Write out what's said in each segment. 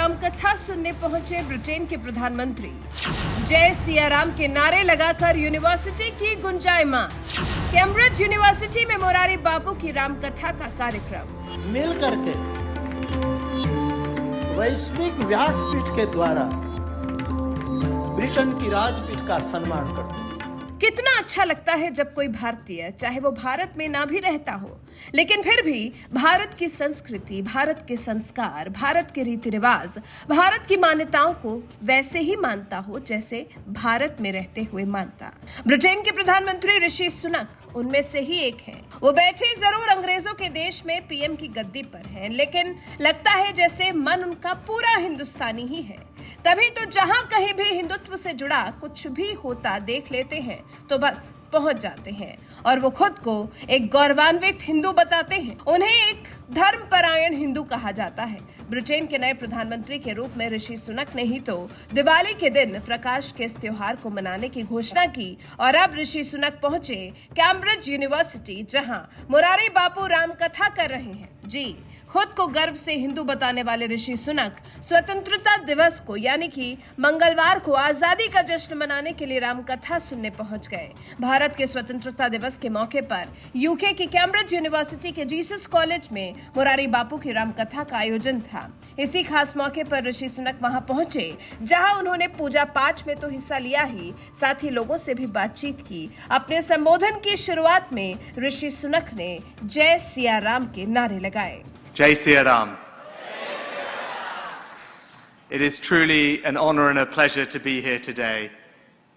रामकथा सुनने पहुंचे ब्रिटेन के प्रधानमंत्री। जय सिया राम के नारे लगाकर यूनिवर्सिटी की गुंजायमान। कैम्ब्रिज यूनिवर्सिटी में मोरारी बापू की रामकथा का कार्यक्रम। मिल करके वैश्विक व्यासपीठ के द्वारा ब्रिटेन की राजपीठ का सम्मान करते हैं। कितना अच्छा लगता है जब कोई भारतीय, चाहे वो भारत में ना भी रहता हो, लेकिन फिर भी भारत की संस्कृति, भारत के संस्कार, भारत के रीति रिवाज, भारत की मान्यताओं को वैसे ही मानता हो जैसे भारत में रहते हुए मानता। ब्रिटेन के प्रधानमंत्री ऋषि सुनक उनमें से ही एक हैं। वो बैठे जरूर अंग्रेजों के देश में पीएम की गद्दी पर हैं, लेकिन लगता है जैसे मन उनका पूरा हिंदुस्तानी ही है। तभी तो जहां कहीं भी हिंदुत्व से जुड़ा कुछ भी होता देख लेते हैं तो बस पहुंच जाते हैं और वो खुद को एक गौरवान्वित हिंदू बताते हैं। उन्हें एक धर्मपरायण हिंदू कहा जाता है। ब्रिटेन के नए प्रधानमंत्री के रूप में ऋषि सुनक ने ही तो दिवाली के दिन प्रकाश के इस त्योहार को मनाने की घोषणा की और अब ऋषि सुनक पहुंचे कैम्ब्रिज यूनिवर्सिटी, जहां मोरारी बापू रामकथा कर रहे हैं। जी, खुद को गर्व से हिंदू बताने वाले ऋषि सुनक स्वतंत्रता दिवस को यानी कि मंगलवार को आजादी का जश्न मनाने के लिए रामकथा सुनने पहुंच गए। भारत के स्वतंत्रता दिवस के मौके पर यूके की कैम्ब्रिज यूनिवर्सिटी के जीसस कॉलेज में मोरारी बापू की रामकथा का आयोजन था। इसी खास मौके पर ऋषि सुनक वहां पहुंचे, जहां उन्होंने पूजा पाठ में तो हिस्सा लिया ही, साथ ही लोगों से भी बातचीत की। अपने संबोधन की शुरुआत में ऋषि सुनक ने जय सिया राम के नारे लगाए। Jai Siya Ram. It is truly an honor and a pleasure to be here today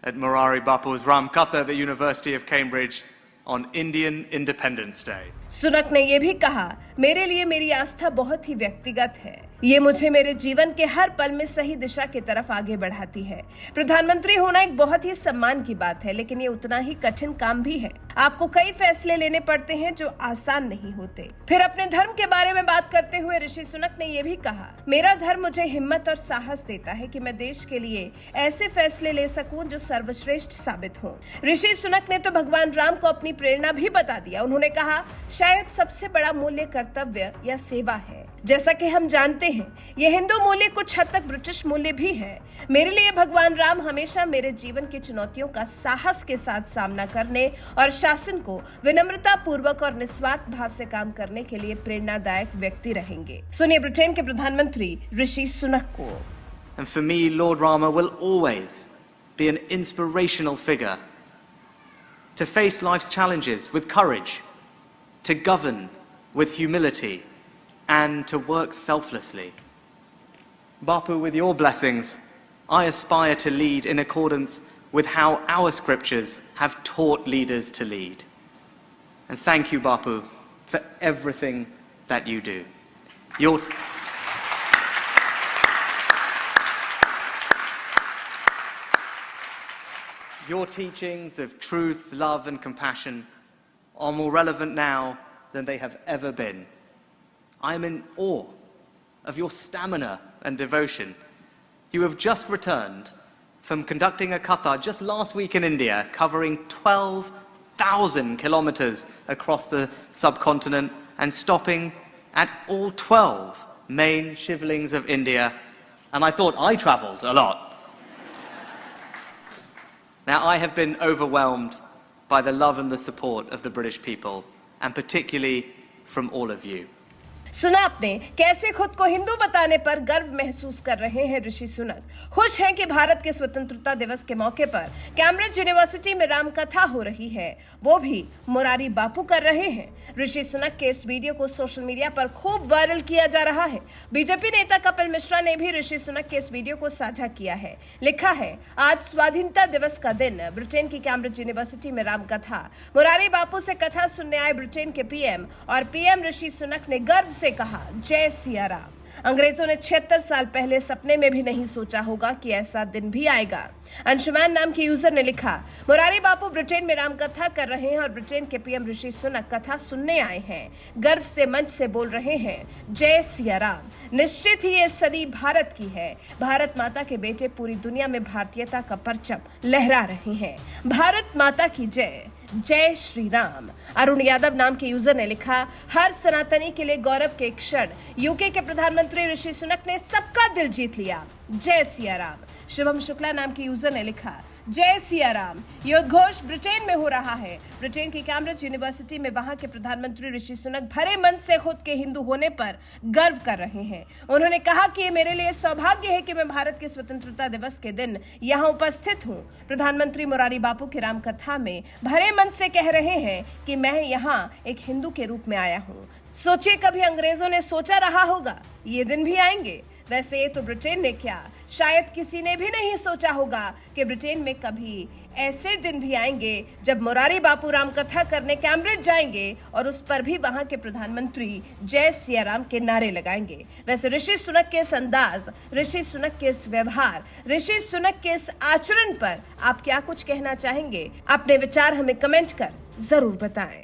at Morari Bapu's Ramkatha at the University of Cambridge on Indian Independence Day. Sunak ने यह भी कहा, मेरे लिए मेरी आस्था बहुत ही व्यक्तिगत है। ये मुझे मेरे जीवन के हर पल में सही दिशा की तरफ आगे बढ़ाती है। प्रधानमंत्री होना एक बहुत ही सम्मान की बात है, लेकिन ये उतना ही कठिन काम भी है। आपको कई फैसले लेने पड़ते हैं जो आसान नहीं होते। फिर अपने धर्म के बारे में बात करते हुए ऋषि सुनक ने यह भी कहा, मेरा धर्म मुझे हिम्मत और साहस देता है कि मैं देश के लिए ऐसे फैसले ले सकूं जो सर्वश्रेष्ठ साबित हों। ऋषि सुनक ने तो भगवान राम को अपनी प्रेरणा भी बता दिया। उन्होंने कहा, शायद सबसे बड़ा मूल्य कर्तव्य या सेवा है। जैसा कि हम जानते हैं, ये हिंदू मूल्य कुछ हद तक ब्रिटिश मूल्य भी है। मेरे लिए भगवान राम हमेशा मेरे जीवन की चुनौतियों का साहस के साथ सामना करने और शासन को विनम्रता पूर्वक और निस्वार्थ भाव से काम करने के लिए प्रेरणादायक व्यक्ति रहेंगे। सुनिए ब्रिटेन के प्रधानमंत्री ऋषि सुनक को। And for me, Lord Rama will always be an inspirational figure to face life's challenges with courage, to govern with humility, and to work selflessly. Bapu, with your blessings, I aspire to lead in accordance with how our scriptures have taught leaders to lead. And thank you, Bapu, for everything that you do. Your teachings of truth, love, and compassion are more relevant now than they have ever been. I am in awe of your stamina and devotion. You have just returned from conducting a katha just last week in India, covering 12,000 kilometers across the subcontinent and stopping at all 12 main shivlings of India. And I thought I traveled a lot. Now, I have been overwhelmed by the love and the support of the British people, and particularly from all of you. सुना आपने कैसे खुद को हिंदू बताने पर गर्व महसूस कर रहे हैं ऋषि सुनक। खुश हैं कि भारत के स्वतंत्रता दिवस के मौके पर कैम्ब्रिज यूनिवर्सिटी में रामकथा हो रही है, वो भी मोरारी बापू कर रहे हैं। ऋषि सुनक के इस वीडियो को सोशल मीडिया पर खूब वायरल किया जा रहा है। बीजेपी नेता कपिल मिश्रा ने भी ऋषि सुनक के इस वीडियो को साझा किया है। लिखा है, आज स्वाधीनता दिवस का दिन, ब्रिटेन की कैम्ब्रिज यूनिवर्सिटी में रामकथा। मोरारी बापू से कथा सुनने आए ब्रिटेन के पीएम और पीएम ऋषि सुनक ने गर्व से कहा, जय सिया राम। अंग्रेजों ने 76 साल पहले सपने में भी नहीं सोचा होगा कि ऐसा दिन भी आएगा। अंशुमान नाम के यूजर ने लिखा, मोरारी बापू ब्रिटेन में रामकथा कर रहे हैं और ब्रिटेन के पीएम ऋषि सुनक कथा सुनने आए हैं। गर्व से मंच से बोल रहे हैं, जय सिया राम। निश्चित ही ये सदी भारत की है। भारत माता के बेटे पूरी दुनिया में भारतीयता का परचम लहरा रहे हैं। भारत माता की जय। जय श्री राम। अरुण यादव नाम के यूजर ने लिखा, हर सनातनी के लिए गौरव के क्षण। यूके के प्रधानमंत्री ऋषि सुनक ने सबका दिल जीत लिया, जय सिया राम। शिवम शुक्ला नाम के यूजर ने लिखा, जय सिया राम। ये उद्घोष ब्रिटेन में हो रहा है। ब्रिटेन की कैम्ब्रिज यूनिवर्सिटी में वहां के प्रधानमंत्री ऋषि सुनक भरे मन से खुद के हिंदू होने पर गर्व कर रहे हैं। उन्होंने कहा कि ये मेरे लिए सौभाग्य है कि मैं भारत के स्वतंत्रता दिवस के दिन यहां उपस्थित हूं। प्रधानमंत्री मोरारी बापू की रामकथा में भरे मन से कह रहे हैं कि मैं यहाँ एक हिंदू के रूप में आया हूँ। सोचिए, कभी अंग्रेजों ने सोचा रहा होगा ये दिन भी आएंगे? वैसे तो ब्रिटेन ने क्या, शायद किसी ने भी नहीं सोचा होगा कि ब्रिटेन में कभी ऐसे दिन भी आएंगे जब मोरारी बापू रामकथा करने कैम्ब्रिज जाएंगे और उस पर भी वहां के प्रधानमंत्री जय सिया राम के नारे लगाएंगे। वैसे ऋषि सुनक के इस अंदाज, ऋषि सुनक के इस व्यवहार, ऋषि सुनक के इस आचरण पर आप क्या कुछ कहना चाहेंगे? अपने विचार हमें कमेंट कर जरूर बताएं।